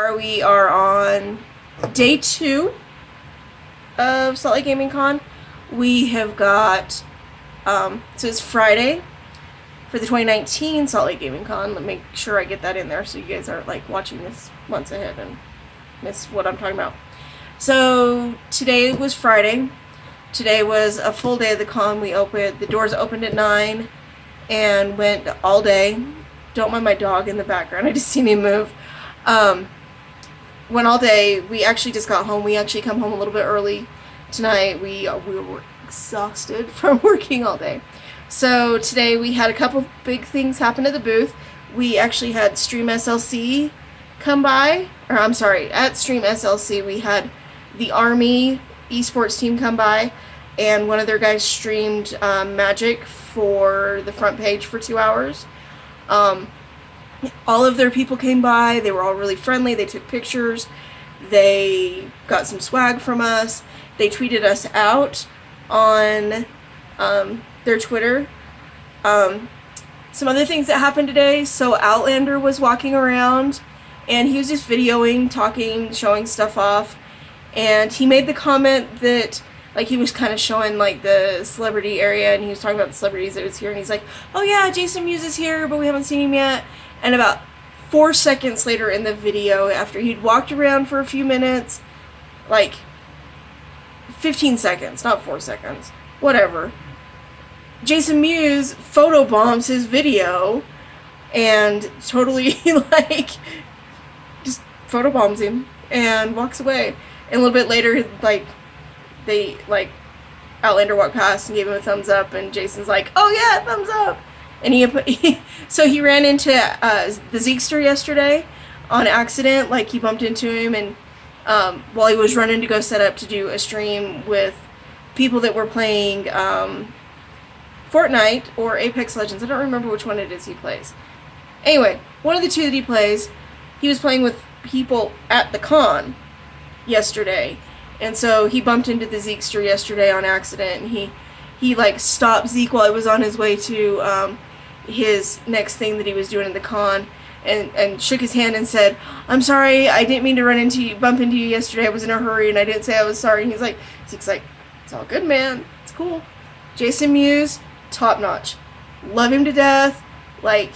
We are on day 2 of Salt Lake Gaming Con. We have got, so it's Friday for the 2019 Salt Lake Gaming Con. Let me make sure I get that in there so you guys aren't like watching this months ahead and miss what I'm talking about. So today was Friday. Today was a full day of the con. The doors opened at 9 and went all day. Don't mind my dog in the background, I just seen him move. Went all day. We actually just got home. We actually come home a little bit early tonight. We were exhausted from working all day. So today we had a couple big things happen at the booth. We actually had StreamSLC come by, or I'm sorry, at StreamSLC we had the Army esports team come by, and one of their guys streamed Magic for the front page for 2 hours. All of their people came by. They were all really friendly. They took pictures. They got some swag from us. They tweeted us out on their Twitter. Some other things that happened today. So Outlander was walking around and he was just videoing, talking, showing stuff off. And he made the comment that, like, he was kind of showing, like, the celebrity area, and he was talking about the celebrities that was here, and he's like, oh yeah, Jason Mewes is here, but we haven't seen him yet. And about 4 seconds later in the video, after he'd walked around for a few minutes, like, 15 seconds, not 4 seconds, whatever, Jason Mewes photobombs his video, and totally, like, just photobombs him, and walks away. And a little bit later, Outlander walked past and gave him a thumbs up, and Jason's like, oh yeah, thumbs up! And so he ran into the Zeekster yesterday on accident. Like, he bumped into him, and while he was running to go set up to do a stream with people that were playing Fortnite or Apex Legends. I don't remember which one it is he plays. Anyway, one of the two that he plays, he was playing with people at the con yesterday, and so he bumped into the Zeekster yesterday on accident, and he like stopped Zeke while he was on his way to his next thing that he was doing at the con, and shook his hand and said, I'm sorry, I didn't mean to bump into you yesterday, I was in a hurry and I didn't say I was sorry. And Zeke's like, it's all good, man, it's cool. Jason Mewes, top notch, love him to death. Like,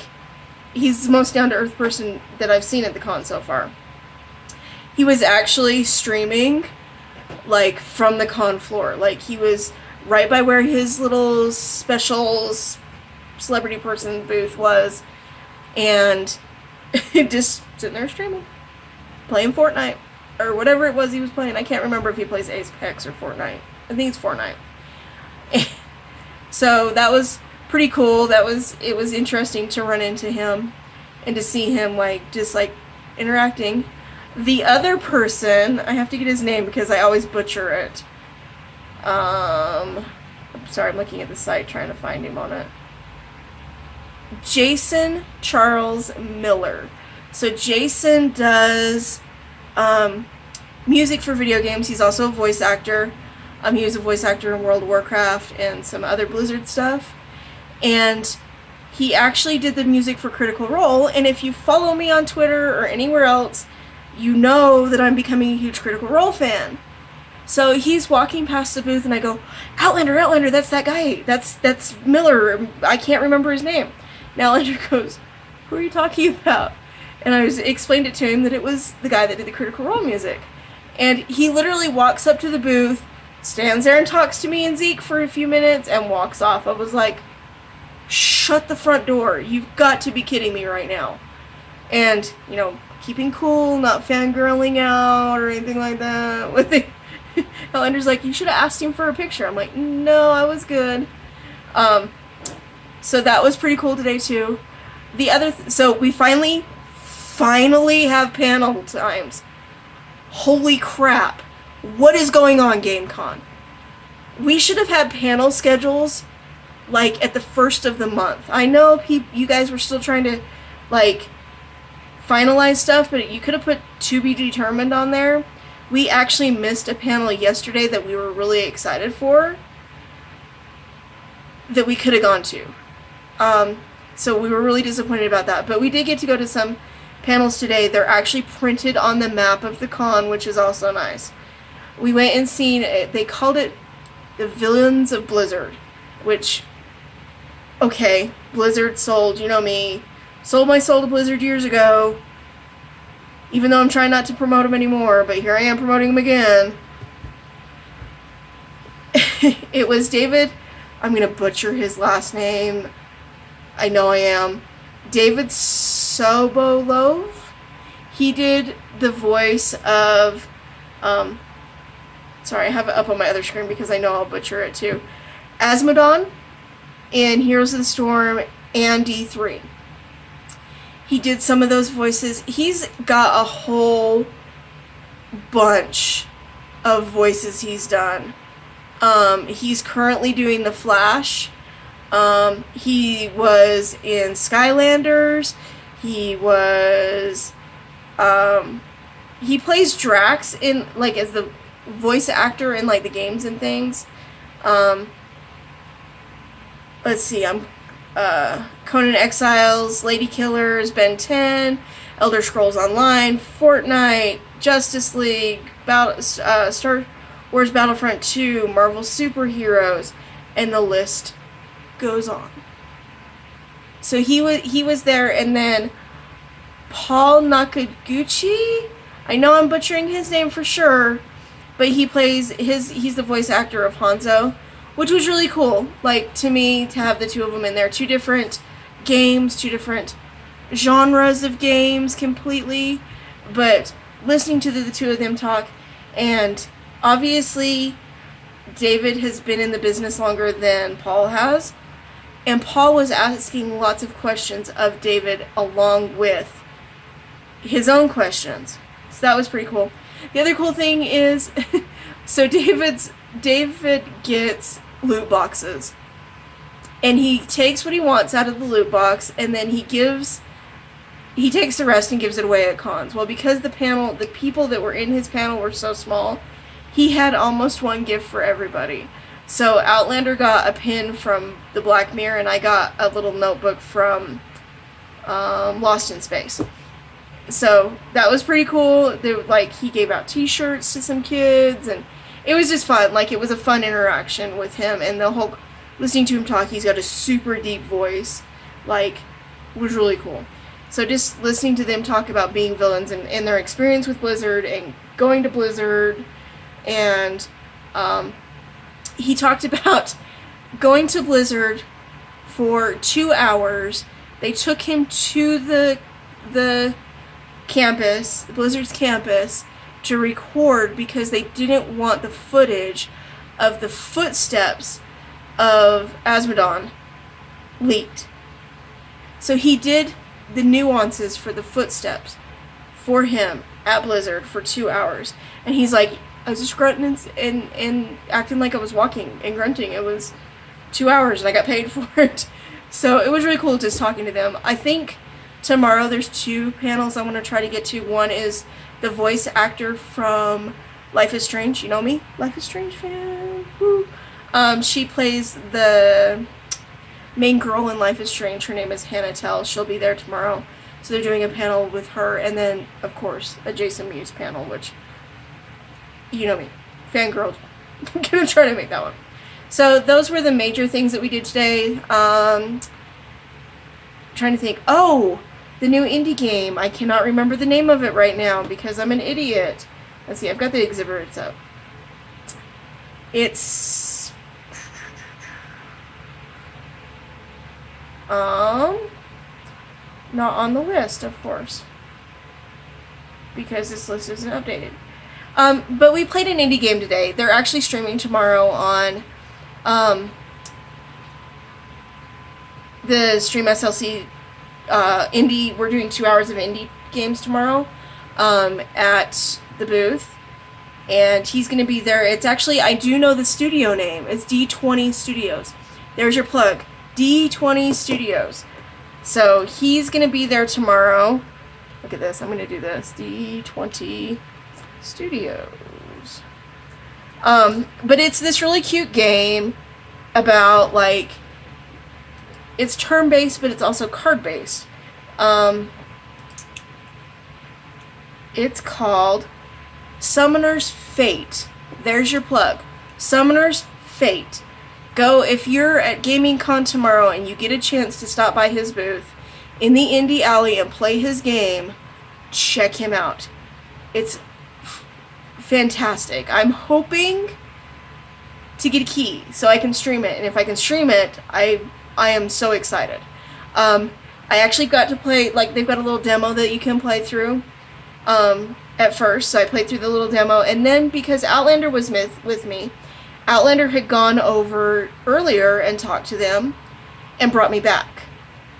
he's the most down-to-earth person that I've seen at the con so far. He was actually streaming, like, from the con floor. Like, he was right by where his little special celebrity person booth was, and just sitting there streaming, playing Fortnite, or whatever it was he was playing. I can't remember if he plays Apex or Fortnite. I think it's Fortnite. So that was pretty cool. It was interesting to run into him and to see him, like, just, like, interacting. The other person, I have to get his name because I always butcher it. I'm sorry, I'm looking at the site trying to find him on it. Jason Charles Miller. So Jason does music for video games. He's also a voice actor. He was a voice actor in World of Warcraft and some other Blizzard stuff. And he actually did the music for Critical Role. And if you follow me on Twitter or anywhere else, you know that I'm becoming a huge Critical Role fan. So he's walking past the booth and I go, Outlander, that's that guy. That's Miller. I can't remember his name. And Outlander goes, who are you talking about? And I explained it to him that it was the guy that did the Critical Role music. And he literally walks up to the booth, stands there and talks to me and Zeke for a few minutes, and walks off. I was like, shut the front door. You've got to be kidding me right now. And, you know, keeping cool, not fangirling out or anything like that. Outlander's like, you should have asked him for a picture. I'm like, no, I was good. So that was pretty cool today too. The other, so we finally have panel times. Holy crap. What is going on, GameCon? We should have had panel schedules, like, at the first of the month. I know you guys were still trying to, like, finalize stuff, but you could have put to be determined on there. We actually missed a panel yesterday that we were really excited for, that we could have gone to. So we were really disappointed about that. But we did get to go to some panels today. They're actually printed on the map of the con, which is also nice. We went and seen it. They called it the Villains of Blizzard, which, okay, Blizzard sold, you know me, sold my soul to Blizzard years ago, even though I'm trying not to promote them anymore, but here I am promoting them again. It was David, I'm going to butcher his last name, I know I am, David Sobolov. He did the voice of, sorry, I have it up on my other screen because I know I'll butcher it too, Asmodon in Heroes of the Storm and D3. He did some of those voices. He's got a whole bunch of voices he's done. He's currently doing The Flash. He was in Skylanders. He was, he plays Drax in, like, as the voice actor in, like, the games and things. Let's see, Conan Exiles, Lady Killers, Ben 10, Elder Scrolls Online, Fortnite, Justice League, Star Wars Battlefront 2, Marvel Superheroes, and the list goes on. So he was there, and then Paul Nakaguchi, I know I'm butchering his name for sure, but he's the voice actor of Hanzo, which was really cool, like, to me, to have the two of them in there. Two different games, two different genres of games completely, but listening to the two of them talk, and obviously David has been in the business longer than Paul has, and Paul was asking lots of questions of David along with his own questions. So that was pretty cool. The other cool thing is, so David gets loot boxes, and he takes what he wants out of the loot box, and then he takes the rest and gives it away at cons. Well, because the people that were in his panel were so small, he had almost one gift for everybody. So Outlander got a pin from the Black Mirror, and I got a little notebook from Lost in Space. So that was pretty cool. He gave out t-shirts to some kids, and it was just fun. Like, it was a fun interaction with him, and the whole, listening to him talk, he's got a super deep voice, like, was really cool. So just listening to them talk about being villains and their experience with Blizzard and going to Blizzard, and he talked about going to Blizzard for 2 hours. They took him to the campus, Blizzard's campus, to record because they didn't want the footage of the footsteps of Asmodon leaked. So he did the nuances for the footsteps for him at Blizzard for 2 hours. And he's like, I was just grunting and acting like I was walking and grunting. It was 2 hours and I got paid for it. So it was really cool just talking to them. I think tomorrow there's 2 panels I want to try to get to. One is the voice actor from Life is Strange. You know me? Life is Strange fan. Woo. She plays the main girl in Life is Strange. Her name is Hannah Tell. She'll be there tomorrow. So they're doing a panel with her. And then, of course, a Jason Mewes panel, which, you know me, fangirl. I'm going to try to make that one. So those were the major things that we did today. Trying to think. Oh, the new indie game. I cannot remember the name of it right now because I'm an idiot. Let's see. I've got the exhibits up. It's not on the list, of course, because this list isn't updated. But we played an indie game today. They're actually streaming tomorrow on the StreamSLC indie. We're doing 2 hours of indie games tomorrow at the booth, and he's going to be there. It's actually, I do know the studio name. It's D20 Studios. There's your plug, D20 Studios. So he's going to be there tomorrow. Look at this. I'm going to do this. D20 Studios. But it's this really cute game about, like, it's turn-based, but it's also card-based. It's called Summoner's Fate. There's your plug. Summoner's Fate. Go, if you're at Gaming Con tomorrow and you get a chance to stop by his booth in the Indie Alley and play his game, check him out. It's fantastic. I'm hoping to get a key so I can stream it, and if I can stream it, I am so excited. I actually got to play, like, they've got a little demo that you can play through at first, so I played through the little demo, and then because Outlander was with me, Outlander had gone over earlier and talked to them and brought me back.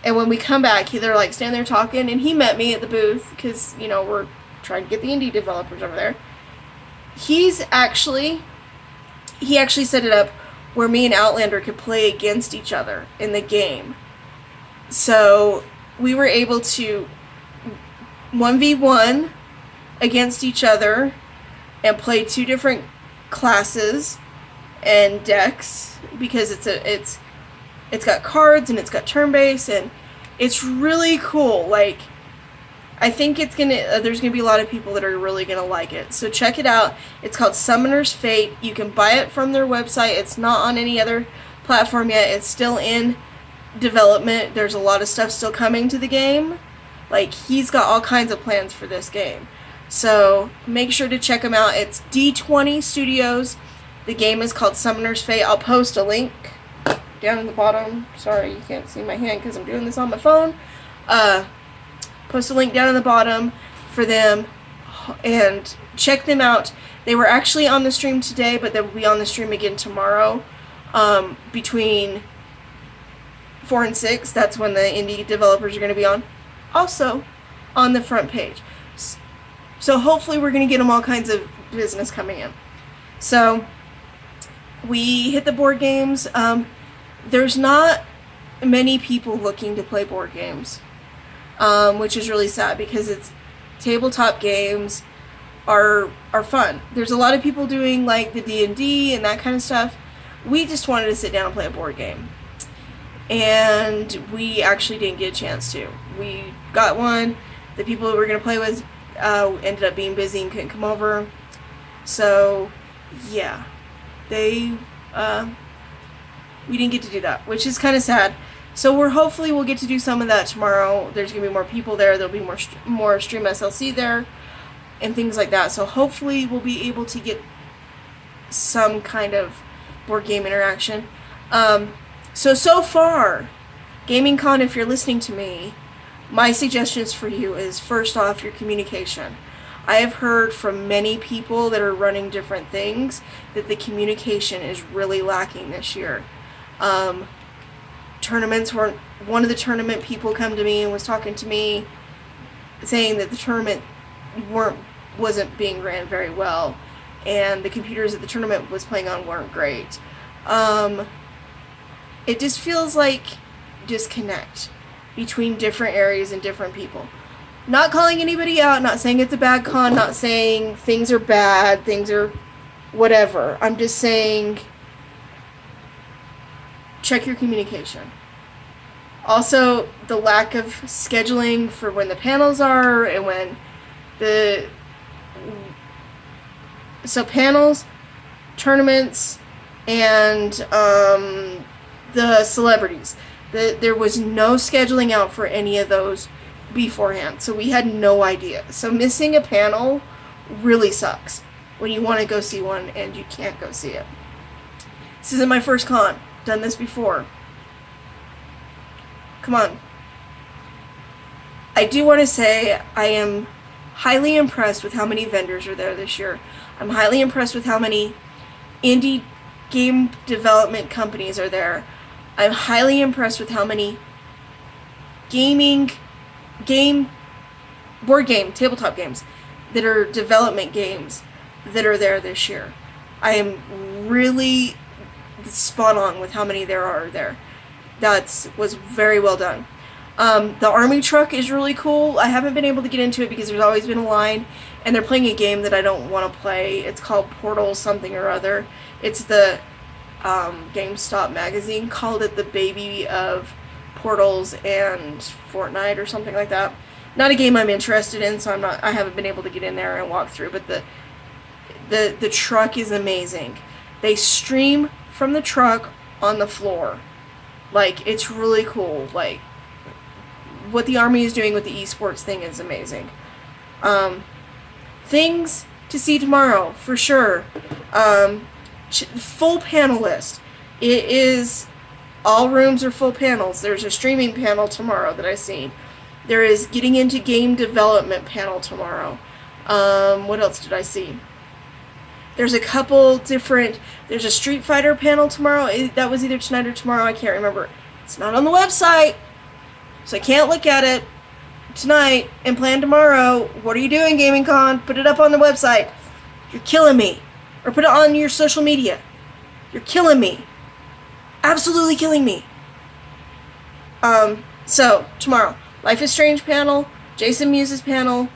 And when we come back, they're like standing there talking, and he met me at the booth because, you know, we're trying to get the indie developers over there. He actually set it up where me and Outlander could play against each other in the game. So we were able to 1v1 against each other and play two different classes and decks, because it's got cards and it's got turn-based, and it's really cool. Like, I think it's gonna there's gonna be a lot of people that are really gonna like it. So check it out. It's called Summoner's Fate. You can buy it from their website. It's not on any other platform yet. It's still in development. There's a lot of stuff still coming to the game. Like, he's got all kinds of plans for this game. So make sure to check him out. It's D20 Studios. The game is called Summoner's Fate. I'll post a link down in the bottom. Sorry, you can't see my hand because I'm doing this on my phone. Post a link down in the bottom for them, and check them out. They were actually on the stream today, but they'll be on the stream again tomorrow, between 4 and 6. That's when the indie developers are going to be on. Also, on the front page. So hopefully we're going to get them all kinds of business coming in. So we hit the board games. There's not many people looking to play board games, which is really sad, because it's tabletop games are fun. There's a lot of people doing like the D&D and that kind of stuff. We just wanted to sit down and play a board game, and we actually didn't get a chance to. We got one. The people that we were going to play with ended up being busy and couldn't come over. So yeah, we didn't get to do that, which is kind of sad. So hopefully we'll get to do some of that tomorrow. There's going to be more people there. There'll be more StreamSLC there and things like that. So hopefully we'll be able to get some kind of board game interaction. So far, Gaming Con, if you're listening to me, my suggestions for you is, first off, your communication. I have heard from many people that are running different things that the communication is really lacking this year. Tournaments weren't, one of the tournament people come to me and was talking to me saying that the tournament wasn't being ran very well, and the computers that the tournament was playing on weren't great. It just feels like disconnect between different areas and different people. Not calling anybody out, not saying it's a bad con, not saying things are bad, things are whatever. I'm just saying, check your communication. Also, the lack of scheduling for when the panels are and when so panels, tournaments, and the celebrities. There was no scheduling out for any of those beforehand, so we had no idea. So missing a panel really sucks when you want to go see one and you can't go see it. This isn't my first con. Done this before. Come on. I do want to say I am highly impressed with how many vendors are there this year. I'm highly impressed with how many indie game development companies are there. I'm highly impressed with how many board game, tabletop games that are development games that are there this year. I am really spot on with how many there are there. That was very well done. The army truck is really cool. I haven't been able to get into it because there's always been a line, and they're playing a game that I don't want to play. It's called Portal something or other. It's the GameStop magazine called it the baby of Portals and Fortnite or something like that. Not a game I'm interested in, so I haven't been able to get in there and walk through, but the truck is amazing. They stream from the truck on the floor. Like, it's really cool. Like, what the Army is doing with the esports thing is amazing. Things to see tomorrow, for sure. Full panel list. It is, all rooms are full panels. There's a streaming panel tomorrow that I've seen. There is getting into game development panel tomorrow. What else did I see? There's a couple different, there's a Street Fighter panel tomorrow. That was either tonight or tomorrow, I can't remember. It's not on the website, so I can't look at it tonight and plan tomorrow. What are you doing, Gaming Con? Put it up on the website. You're killing me. Or put it on your social media. You're killing me. Absolutely killing me. So, tomorrow, Life is Strange panel, Jason Muse's panel,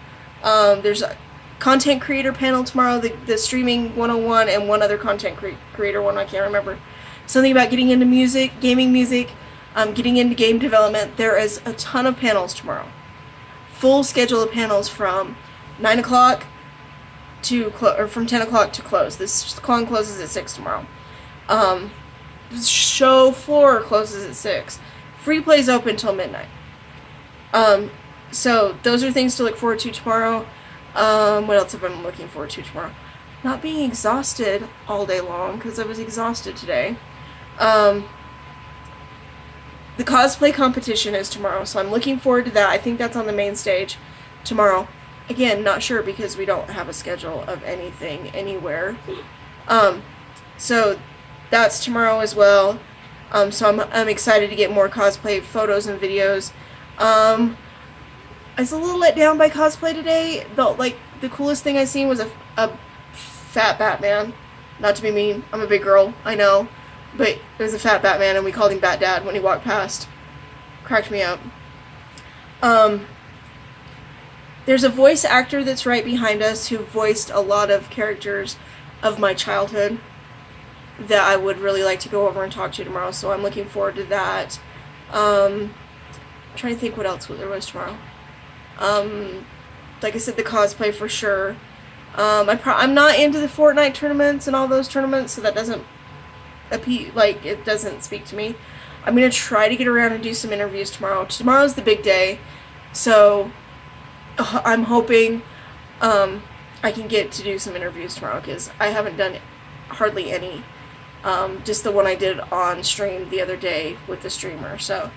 there's a content creator panel tomorrow, the streaming 101, and one other content creator one, I can't remember. Something about getting into music, gaming music, getting into game development. There is a ton of panels tomorrow. Full schedule of panels from 9 o'clock to from 10 o'clock to close. This con closes at 6 tomorrow. Show floor closes at 6. Free plays open till midnight. So those are things to look forward to tomorrow. What else have I been looking forward to tomorrow? Not being exhausted all day long, because I was exhausted today. The cosplay competition is tomorrow, so I'm looking forward to that. I think that's on the main stage tomorrow. Again, not sure because we don't have a schedule of anything anywhere. So that's tomorrow as well. So I'm excited to get more cosplay photos and videos. I was a little let down by cosplay today. The coolest thing I seen was a fat Batman. Not to be mean, I'm a big girl, I know. But it was a fat Batman, and we called him Bat Dad when he walked past. Cracked me up. There's a voice actor that's right behind us who voiced a lot of characters of my childhood that I would really like to go over and talk to tomorrow, so I'm looking forward to that. I'm trying to think what else there was tomorrow. Like I said, the cosplay for sure. I'm not into the Fortnite tournaments and all those tournaments, so that doesn't it doesn't speak to me. I'm gonna try to get around and do some interviews tomorrow. Tomorrow's the big day, so I'm hoping I can get to do some interviews tomorrow, because I haven't done hardly any. Just the one I did on stream the other day with the streamer. So,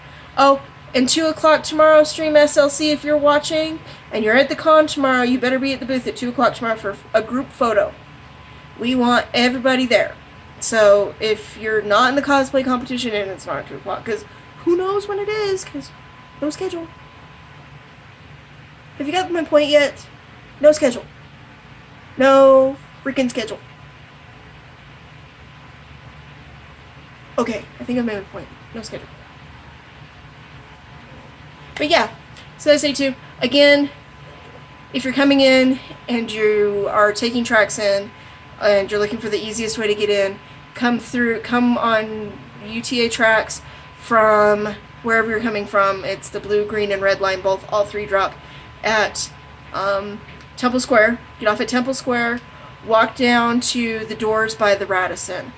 and 2 o'clock tomorrow, StreamSLC, if you're watching and you're at the con tomorrow, you better be at the booth at 2 o'clock tomorrow for a group photo. We want everybody there. So if you're not in the cosplay competition, and it's not at 2 o'clock, because who knows when it is, because no schedule. Have you got my point yet? No schedule. No freaking schedule. Okay, I think I've made my point. No schedule. But yeah, so I say too, again, if you're coming in and you are taking tracks in and you're looking for the easiest way to get in, come on UTA tracks from wherever you're coming from. It's the blue, green, and red line, all three drop at Temple Square. Get off at Temple Square, walk down to the doors by the Radisson.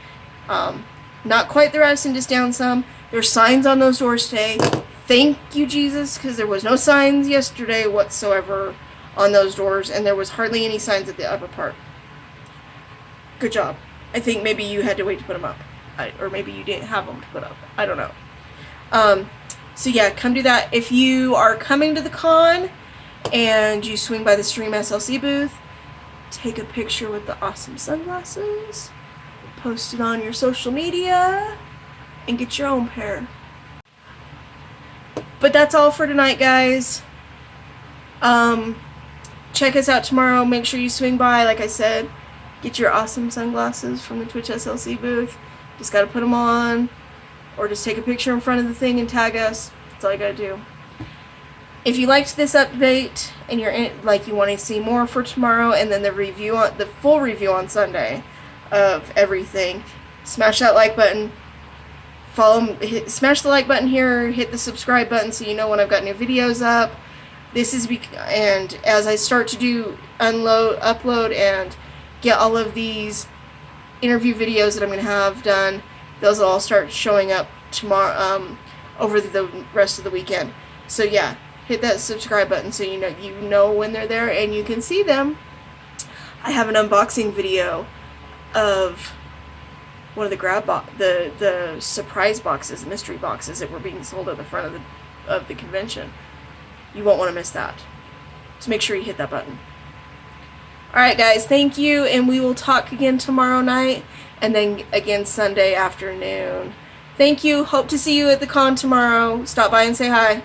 Not quite the Radisson, just down some. There's signs on those doors today. Thank you, Jesus, because there was no signs yesterday whatsoever on those doors, and there was hardly any signs at the upper part. Good job. I think maybe you had to wait to put them up. Or maybe you didn't have them to put up. I don't know. So yeah, come do that. If you are coming to the con and you swing by the StreamSLC booth, take a picture with the awesome sunglasses, post it on your social media, and get your own pair. But that's all for tonight, guys. Check us out tomorrow. Make sure you swing by, like I said. Get your awesome sunglasses from the TwitchSLC booth. Just gotta put them on, or just take a picture in front of the thing and tag us. That's all you gotta do. If you liked this update and you want to see more for tomorrow, and then the full review on Sunday of everything, smash that like button. Smash the like button here, hit the subscribe button so you know when I've got new videos up. And as I start to do upload and get all of these interview videos that I'm going to have done, those will all start showing up tomorrow, over the rest of the weekend. So yeah, hit that subscribe button so you know when they're there and you can see them. I have an unboxing video of one of the surprise boxes, the mystery boxes that were being sold at the front of the convention. You won't want to miss that. So make sure you hit that button. Alright guys, thank you, and we will talk again tomorrow night, and then again Sunday afternoon. Thank you. Hope to see you at the con tomorrow. Stop by and say hi.